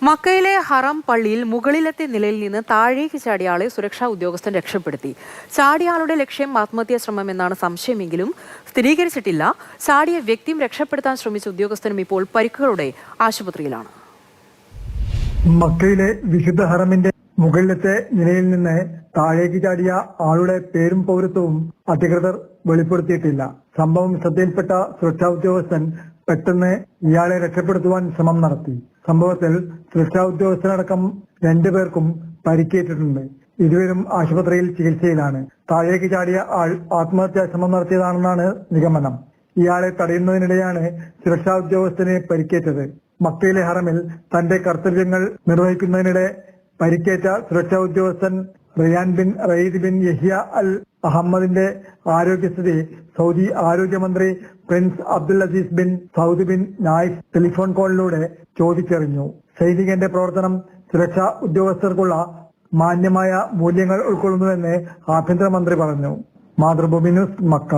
മക്കയിലെ ഹറം പള്ളിയിൽ മുകളിലത്തെ നിലയിൽ നിന്ന് താഴേക്ക് ചാടിയ ആളെ സുരക്ഷാ ഉദ്യോഗസ്ഥൻ രക്ഷപ്പെടുത്തി. ചാടിയാളുടെ ലക്ഷ്യം ആത്മഹത്യാ ശ്രമം എന്നാണ് സംശയമെങ്കിലും സ്ഥിരീകരിച്ചിട്ടില്ല. ചാടിയ വ്യക്തിയും രക്ഷപ്പെടുത്താൻ ശ്രമിച്ച ഉദ്യോഗസ്ഥനും ഇപ്പോൾ പരിക്കുകളോടെ ആശുപത്രിയിലാണ്. മക്കയിലെ വിശുദ്ധ ഹറമിന്റെ മുകളിലത്തെ നിലയിൽ നിന്ന് താഴേക്ക് ചാടിയ ആളുടെ പേരും പൗരത്വവും അധികൃതർ വെളിപ്പെടുത്തിയിട്ടില്ല. സംഭവം ശ്രദ്ധയിൽപ്പെട്ട സുരക്ഷാ ഉദ്യോഗസ്ഥൻ പെട്ടെന്ന് ഇയാളെ രക്ഷപ്പെടുത്തുവാൻ ശ്രമം നടത്തി. സംഭവത്തിൽ സുരക്ഷാ ഉദ്യോഗസ്ഥനടക്കം 2 പേർക്കും പരിക്കേറ്റിട്ടുണ്ട്. ഇരുവരും ആശുപത്രിയിൽ ചികിത്സയിലാണ്. താഴേക്ക് ചാടിയ ആൾ ആത്മഹത്യാ ശ്രമം നടത്തിയതാണെന്നാണ് നിഗമനം. ഇയാളെ തടയുന്നതിനിടെയാണ് സുരക്ഷാ ഉദ്യോഗസ്ഥന് പരിക്കേറ്റത്. മക്കയിലെ ഹറമിൽ തന്റെ കർത്തവ്യങ്ങൾ നിർവഹിക്കുന്നതിനിടെ പരിക്കേറ്റ സുരക്ഷാ ഉദ്യോഗസ്ഥൻ റയീദ് ബിൻ യഹിയ അൽ അഹമ്മദിന്റെ ആരോഗ്യസ്ഥിതി സൗദി ആരോഗ്യമന്ത്രി Prince Abdul Aziz bin Saud bin Nayef telephone കോളിലൂടെ ചോദിച്ചറിഞ്ഞു. സൈനികന്റെ പ്രവർത്തനം സുരക്ഷാ ഉദ്യോഗസ്ഥർക്കുള്ള മാന്യമായ മൂല്യങ്ങൾ ഉൾക്കൊള്ളുന്നുവെന്ന് ആഭ്യന്തരമന്ത്രി പറഞ്ഞു. Mathrubhumi news, Mecca.